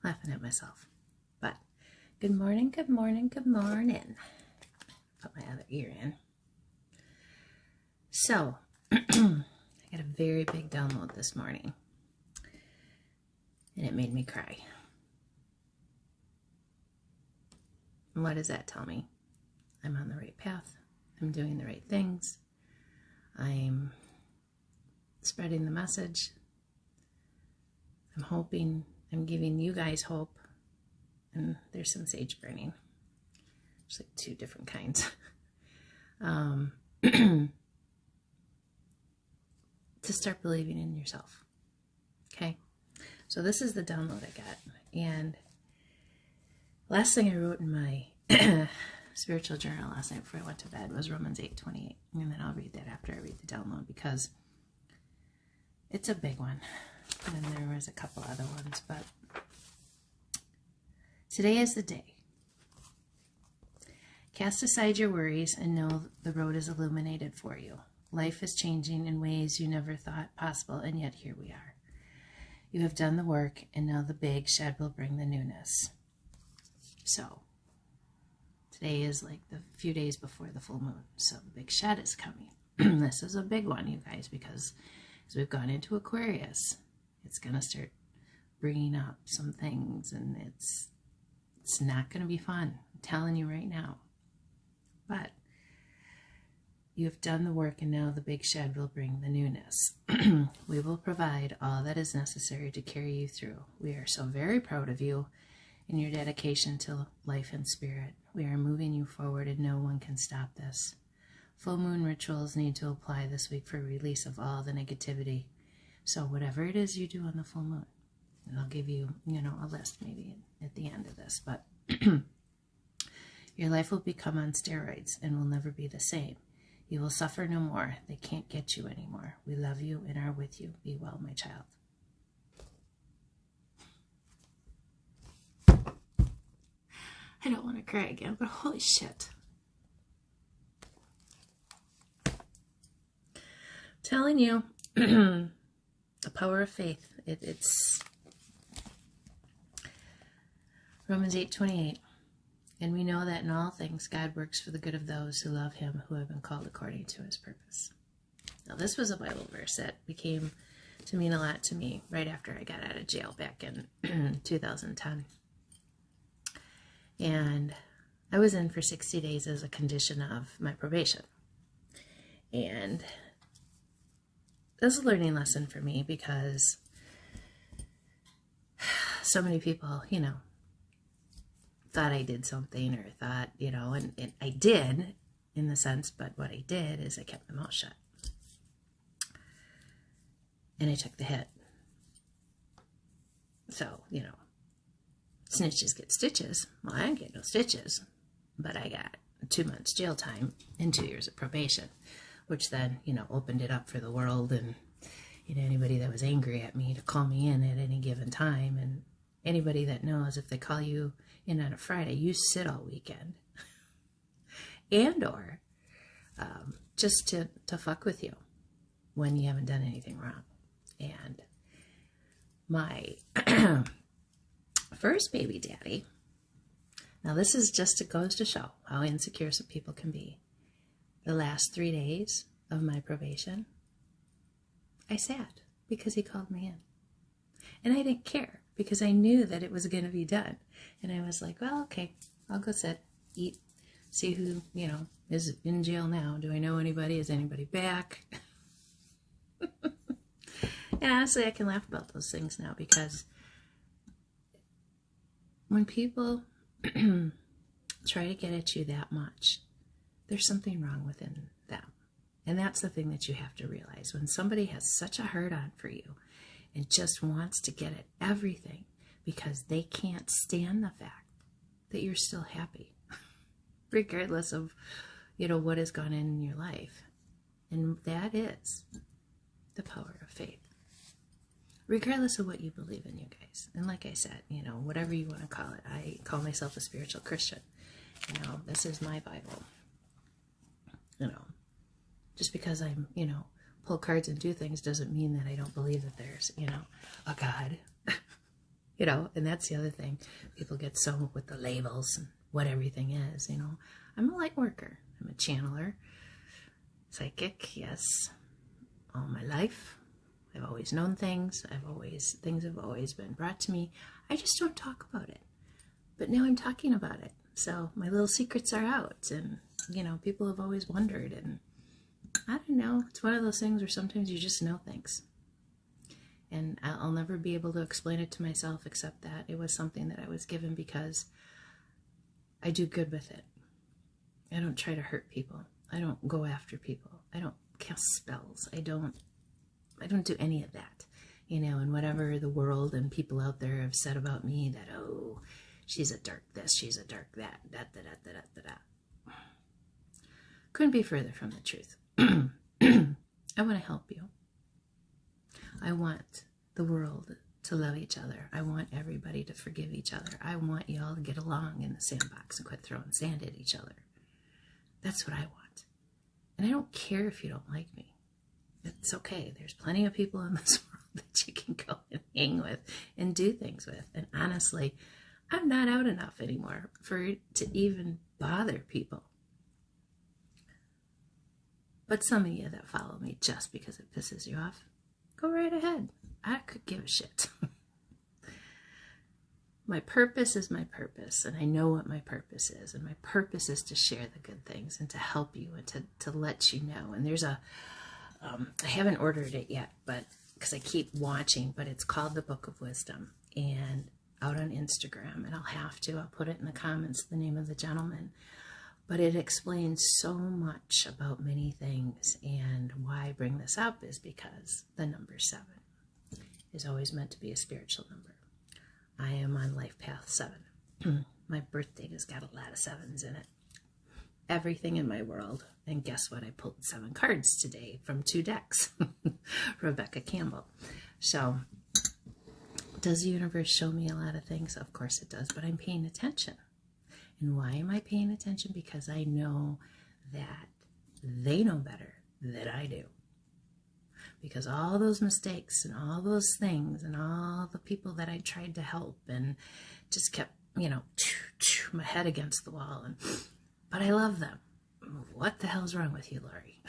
Laughing at myself. But good morning, good morning, good morning. Put my other ear in. So, I got a very big download this morning. And it made me cry. And what does that tell me? I'm on the right path. I'm doing the right things. I'm spreading the message. I'm hoping, I'm giving you guys hope. And there's some sage burning. There's like 2 different kinds. To start believing in yourself. Okay? So this is the download I got. And last thing I wrote in my spiritual journal last night before I went to bed was Romans 8:28. And then I'll read that after I read the download because it's a big one. And then there was a couple other ones, but today is the day. Cast aside your worries and know the road is illuminated for you. Life is changing in ways you never thought possible, and yet here we are. You have done the work, and now the big shed will bring the newness. So, today is like the few days before the full moon, so the big shed is coming. This is a big one, you guys, because as we've gone into Aquarius, it's going to start bringing up some things, and it's not going to be fun. I'm telling you right now. But you have done the work, and now the big shed will bring the newness. We will provide all that is necessary to carry you through. We are so very proud of you and your dedication to life and spirit. We are moving you forward, and no one can stop this. Full moon rituals need to apply this week for release of all the negativity. So whatever it is you do on the full moon, and I'll give you, a list maybe at the end of this, but your life will become on steroids and will never be the same. You will suffer no more. They can't get you anymore. We love you and are with you. Be well, my child. I don't want to cry again, but holy shit. I'm telling you, the power of faith. It's Romans 8:28. And we know that in all things God works for the good of those who love him, who have been called according to his purpose. Now, this was a Bible verse that became to mean a lot to me right after I got out of jail back in 2010. And I was in for 60 days as a condition of my probation. And this is a learning lesson for me because so many people, thought I did something or thought, and I did in the sense, but what I did is I kept my mouth shut. And I took the hit. So, snitches get stitches. Well, I didn't get no stitches, but I got 2 months jail time and 2 years of probation, which then, opened it up for the world and, anybody that was angry at me to call me in at any given time. And anybody that knows, if they call you in on a Friday, you sit all weekend. And or just to fuck with you when you haven't done anything wrong. And my first baby daddy, now this is just, it goes to show how insecure some people can be. The last 3 days of my probation, I sat because he called me in. And I didn't care because I knew that it was going to be done. And I was like, well, okay, I'll go sit, eat, see who, is in jail now. Do I know anybody? Is anybody back? And honestly, I can laugh about those things now because when people try to get at you that much, there's something wrong within them. And that's the thing that you have to realize. When somebody has such a hard on for you and just wants to get at everything because they can't stand the fact that you're still happy, regardless of, what has gone in your life. And that is the power of faith. Regardless of what you believe in, you guys. And like I said, whatever you want to call it, I call myself a spiritual Christian. This is my Bible. Just because I'm, pull cards and do things doesn't mean that I don't believe that there's, a God. And that's the other thing. People get so with the labels and what everything is, I'm a light worker. I'm a channeler, psychic, yes, all my life. I've always known things. Things have always been brought to me. I just don't talk about it. But now I'm talking about it. So my little secrets are out. And, people have always wondered. And I don't know. It's one of those things where sometimes you just know things. And I'll never be able to explain it to myself except that it was something that I was given because I do good with it. I don't try to hurt people. I don't go after people. I don't cast spells. I don't do any of that, and whatever the world and people out there have said about me that, oh, she's a dark this, she's a dark that, da. Couldn't be further from the truth. I want to help you. I want the world to love each other. I want everybody to forgive each other. I want you all to get along in the sandbox and quit throwing sand at each other. That's what I want. And I don't care if you don't like me. It's okay. There's plenty of people in this world that you can go and hang with and do things with. And honestly, I'm not out enough anymore to even bother people. But some of you that follow me just because it pisses you off, go right ahead. I could give a shit. My purpose is my purpose, and I know what my purpose is. And my purpose is to share the good things and to help you and to let you know. And there's I haven't ordered it yet, but because I keep watching, but it's called The Book of Wisdom, and out on Instagram, and I'll put it in the comments, the name of the gentleman, but it explains so much about many things. And why I bring this up is because the number 7 is always meant to be a spiritual number. I am on life path 7. My birth date has got a lot of 7s in it. Everything in my world. And guess what? I pulled 7 cards today from 2 decks. Rebecca Campbell. So, does the universe show me a lot of things? Of course it does, but I'm paying attention. And why am I paying attention? Because I know that they know better than I do. Because all those mistakes and all those things and all the people that I tried to help and just kept, my head against the wall. But I love them. What the hell's wrong with you, Lori?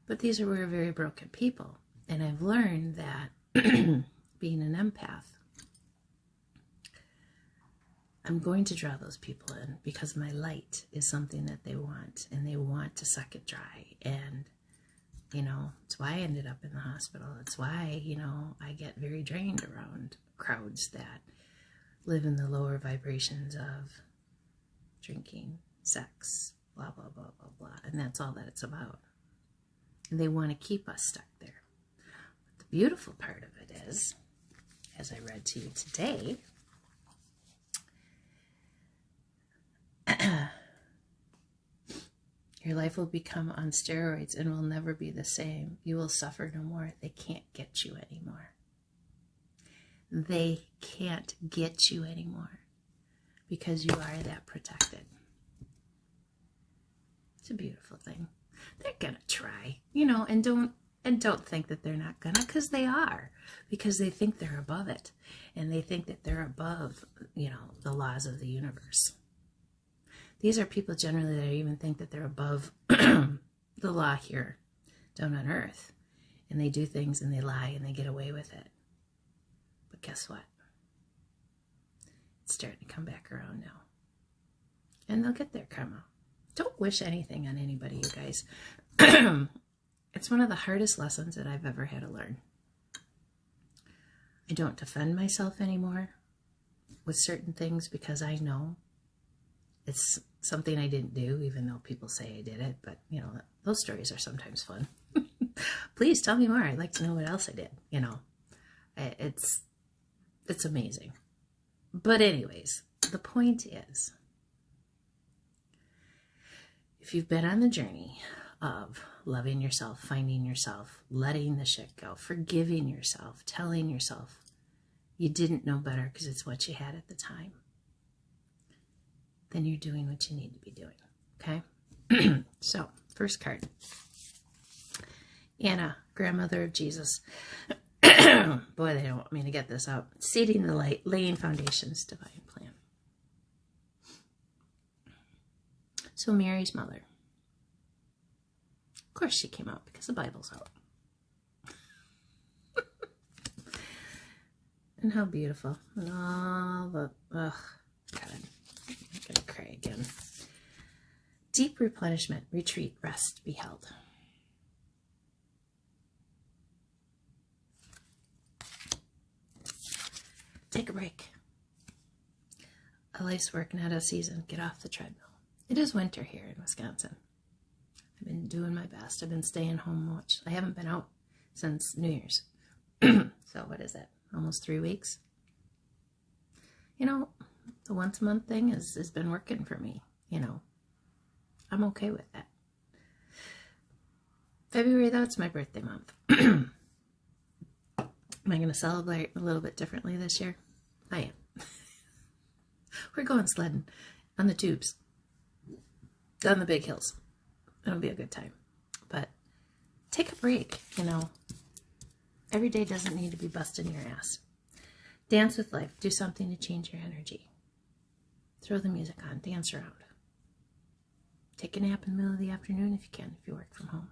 But these are very broken people. And I've learned that being an empath, I'm going to draw those people in because my light is something that they want, and they want to suck it dry. And, it's why I ended up in the hospital. It's why, I get very drained around crowds that live in the lower vibrations of drinking, sex, blah, blah, blah, blah, blah. And that's all that it's about. And they want to keep us stuck there. But the beautiful part of it is, as I read to you today, your life will become on steroids and will never be the same. You will suffer no more. They can't get you anymore. They can't get you anymore because you are that protected. It's a beautiful thing. They're gonna try, and don't think that they're not gonna, because they are, because they think they're above it, and they think that they're above, the laws of the universe. These are people generally that even think that they're above the law here down on earth, and they do things and they lie and they get away with it. But guess what? It's starting to come back around now. And they'll get their karma. Don't wish anything on anybody, you guys. It's one of the hardest lessons that I've ever had to learn. I don't defend myself anymore with certain things because I know it's something I didn't do, even though people say I did it. But, those stories are sometimes fun. Please tell me more. I'd like to know what else I did. It's amazing. But anyways, the point is, if you've been on the journey of loving yourself, finding yourself, letting the shit go, forgiving yourself, telling yourself you didn't know better because it's what you had at the time, then you're doing what you need to be doing, okay? So, first card. Anna, grandmother of Jesus. Boy, they don't want me to get this out. Seeding the light, laying foundations, divine plan. So Mary's mother. Of course she came out because the Bible's out. And how beautiful. And all the, God, I'm going to cry again. Deep replenishment, retreat, rest, be held. Take a break. A life's work, not a season. Get off the treadmill. It is winter here in Wisconsin. I've been doing my best. I've been staying home much. I haven't been out since New Year's. So what is it? Almost 3 weeks? You know, the once a month thing has been working for me. You know, I'm okay with that. February, though, it's my birthday month. Am I going to celebrate a little bit differently this year? I am. We're going sledding on the tubes, on the big hills. It'll be a good time. But take a break, you know. Every day doesn't need to be busting your ass. Dance with life. Do something to change your energy. Throw the music on. Dance around. Take a nap in the middle of the afternoon if you can, if you work from home.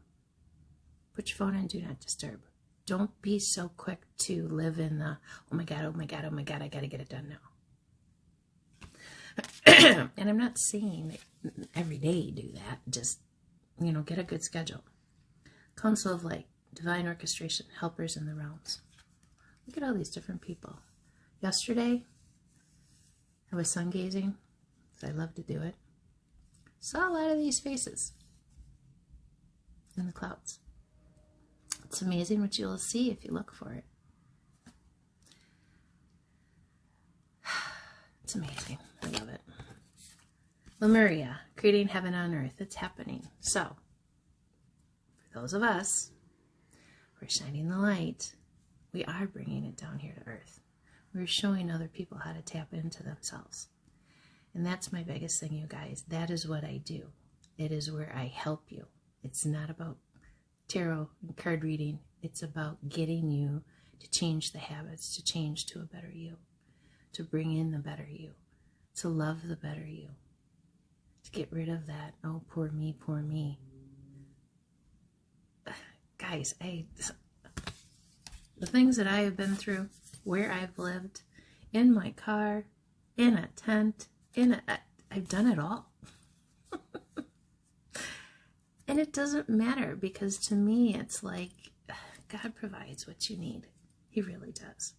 Put your phone on Do Not Disturb. Don't be so quick to live in the, oh my God, oh my God, oh my God, I got to get it done now. And I'm not saying that every day do that. Just, you know, get a good schedule. Council of Light, divine orchestration, helpers in the realms. Look at all these different people. Yesterday, I was sun gazing, because I love to do it. Saw a lot of these faces in the clouds. It's amazing what you'll see if you look for it. It's amazing. I love it. Lemuria, creating heaven on earth. It's happening. So, for those of us who are shining the light, we are bringing it down here to earth. We're showing other people how to tap into themselves. And that's my biggest thing, you guys. That is what I do. It is where I help you. It's not about tarot and card reading. It's about getting you to change the habits, to change to a better you, to bring in the better you, to love the better you, to get rid of that, oh, poor me, poor me. Guys, the things that I have been through, where I've lived, in my car, in a tent, I've done it all. And it doesn't matter, because to me it's like God provides what you need. He really does.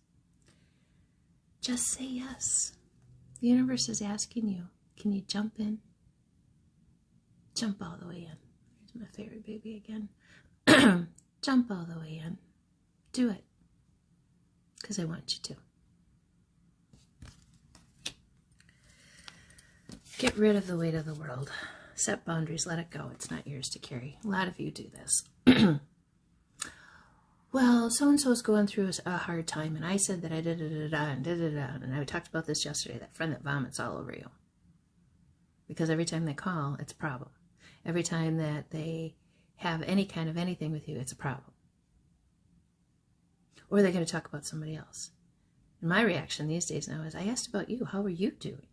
Just say yes. The universe is asking you, can you jump in? Jump all the way in. Here's my favorite baby again. Jump all the way in. Do it. Because I want you to. Get rid of the weight of the world. Set boundaries. Let it go. It's not yours to carry. A lot of you do this. Well, so-and-so's going through a hard time, and I said that I da-da-da-da and da-da-da, and I talked about this yesterday, that friend that vomits all over you. Because every time they call, it's a problem. Every time that they have any kind of anything with you, it's a problem. Or they're going to talk about somebody else. And my reaction these days now is, I asked about you. How are you doing?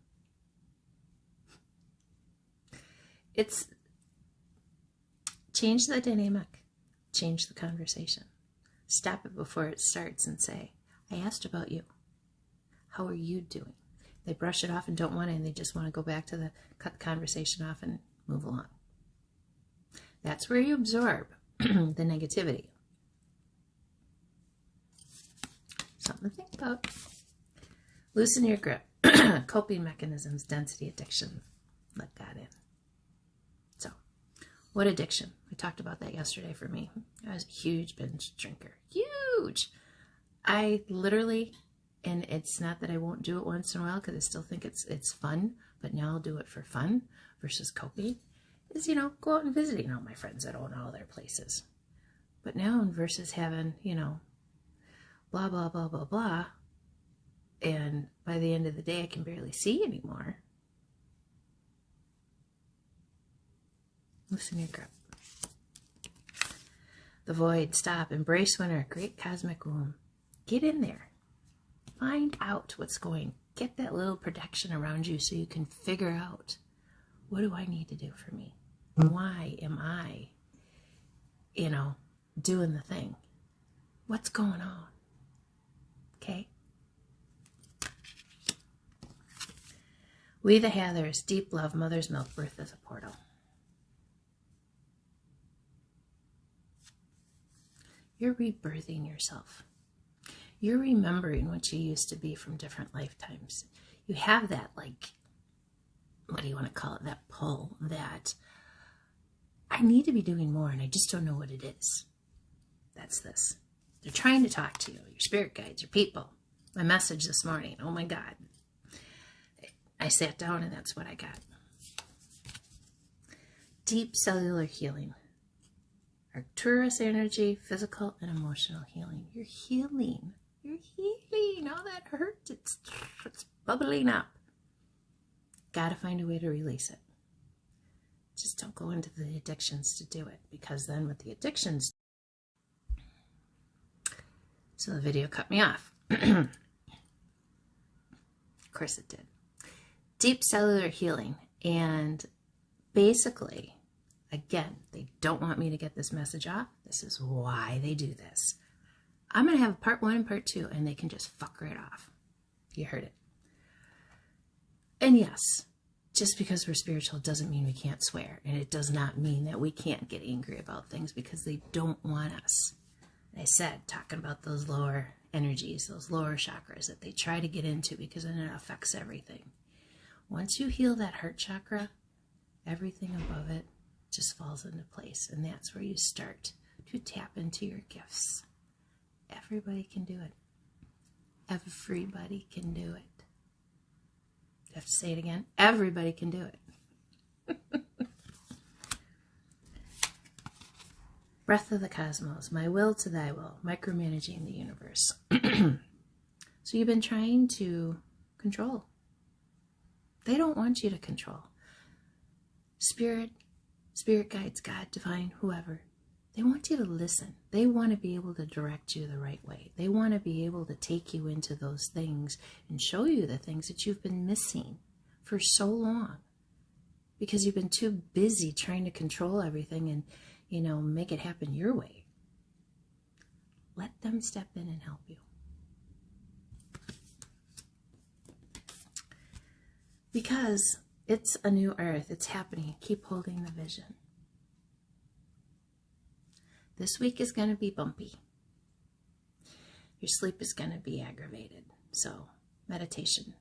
It's change the dynamic. Change the conversation. Stop it before it starts and say, I asked about you. How are you doing? They brush it off and don't want it, and they just want to go back to cut the conversation off and move along. That's where you absorb the negativity. Something to think about. Loosen your grip. Coping mechanisms, density, addiction. Let God in. So, what addiction? We talked about that yesterday for me. I was a huge binge drinker. Huge! I literally, and it's not that I won't do it once in a while because I still think it's fun, but now I'll do it for fun versus coping, is, you know, go out and visiting all my friends that own all their places. But now versus having, you know, blah, blah, blah, blah, blah, and by the end of the day I can barely see anymore. Loosen your grip. The void, stop, embrace winter, great cosmic womb. Get in there. Find out what's going. Get that little protection around you so you can figure out, what do I need to do for me? Why am I, doing the thing? What's going on? Okay? We the Hathers, deep love, mother's milk, birth is a portal. You're rebirthing yourself. You're remembering what you used to be from different lifetimes. You have that, what do you want to call it? That pull, that I need to be doing more and I just don't know what it is. That's this. They're trying to talk to you, your spirit guides, your people. My message this morning, oh my God. I sat down and that's what I got. Deep cellular healing. Arcturus energy, physical and emotional healing. You're healing. You're healing. All that hurt, it's bubbling up. Got to find a way to release it. Just don't go into the addictions to do it, because then with the addictions... So the video cut me off. Of course it did. Deep cellular healing. And basically, again, they don't want me to get this message off. This is why they do this. I'm going to have part 1 and part 2, and they can just fuck right off. You heard it. And yes, just because we're spiritual doesn't mean we can't swear. And it does not mean that we can't get angry about things, because they don't want us. I said, talking about those lower energies, those lower chakras that they try to get into, because then it affects everything. Once you heal that heart chakra, everything above it just falls into place. And that's where you start to tap into your gifts. Everybody can do it. Everybody can do it. I have to say it again. Everybody can do it. Breath of the cosmos, my will to thy will, micromanaging the universe. So you've been trying to control. They don't want you to control. Spirit guides, God, divine, whoever. They want you to listen. They want to be able to direct you the right way. They want to be able to take you into those things and show you the things that you've been missing for so long, because you've been too busy trying to control everything and, make it happen your way. Let them step in and help you. Because it's a new earth. It's happening. Keep holding the vision. This week is going to be bumpy. Your sleep is going to be aggravated. So, meditation.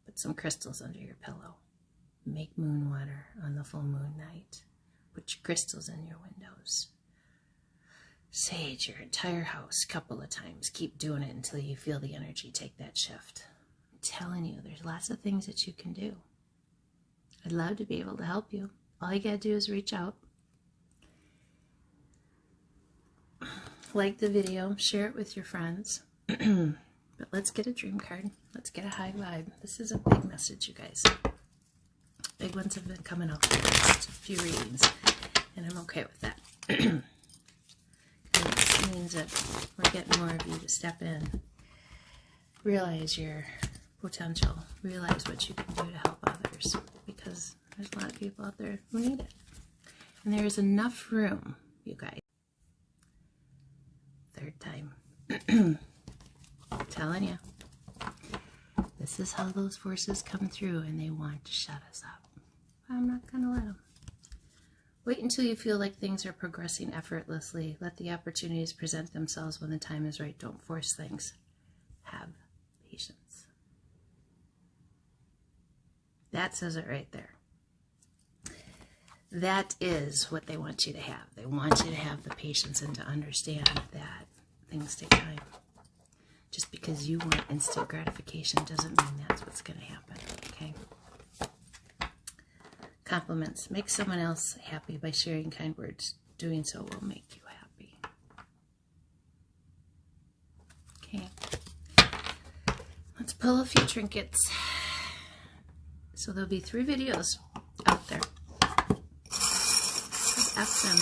Put some crystals under your pillow. Make moon water on the full moon night. Put your crystals in your windows. Sage your entire house a couple of times. Keep doing it until you feel the energy take that shift. I'm telling you, there's lots of things that you can do. I'd love to be able to help you. All you got to do is reach out. Like the video, share it with your friends. But let's get a dream card. Let's get a high vibe. This is a big message, you guys. Big ones have been coming up for the last few readings, and I'm okay with that. It means that we're getting more of you to step in, realize your potential, realize what you can do to help others, because there's a lot of people out there who need it. And there's enough room, you guys. Third time. I'm telling you. This is how those forces come through, and they want to shut us up. I'm not going to let them. Wait until you feel like things are progressing effortlessly. Let the opportunities present themselves when the time is right. Don't force things. Have patience. That says it right there. That is what they want you to have. They want you to have the patience and to understand that things take time. Just because you want instant gratification doesn't mean that's what's going to happen, okay? Compliments. Make someone else happy by sharing kind words. Doing so will make you happy. Okay. Let's pull a few trinkets. So there'll be 3 videos out there. Just F them.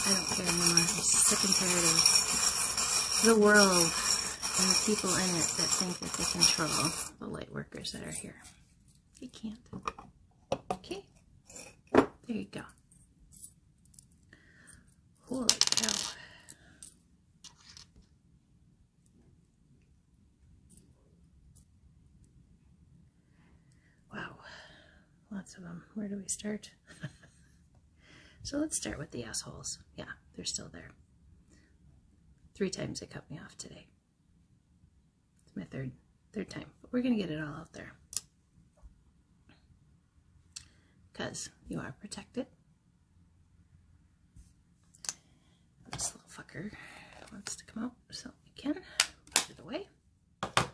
I don't care anymore. I'm sick and tired of the world And the people in it that think that they control the light workers that are here. They can't. Okay. There you go. Holy cow. Wow. Lots of them. Where do we start? So let's start with the assholes. Yeah, they're still there. 3 times they cut me off today. It's my third time. But we're going to get it all out there. Because you are protected. This little fucker wants to come out, so we can put it away. Let's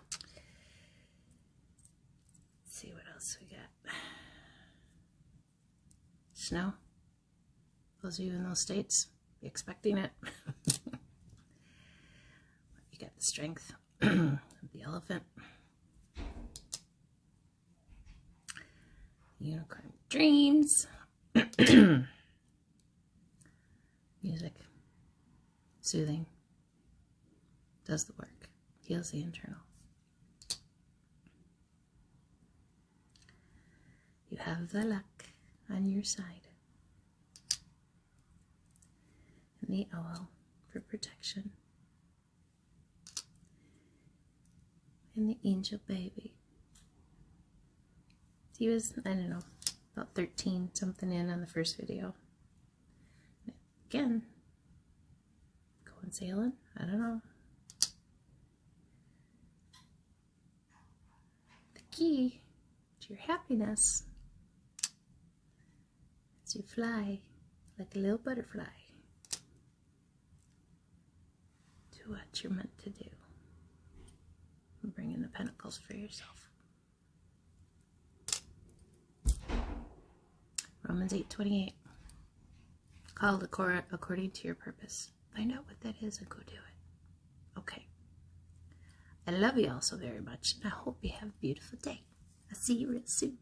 see what else we got. Snow. Those of you in those states, be expecting it. You got the strength of the elephant. Unicorn dreams. Music. Soothing. Does the work. Heals the internal. You have the luck on your side. And the owl for protection. And the angel baby. He was, I don't know, about 13 something in on the first video. Again, going sailing? I don't know. The key to your happiness is you fly like a little butterfly to what you're meant to do. And bring in the pentacles for yourself. Romans 8:28. Called according to your purpose. Find out what that is and go do it. Okay. I love you all so very much, and I hope you have a beautiful day. I'll see you real soon.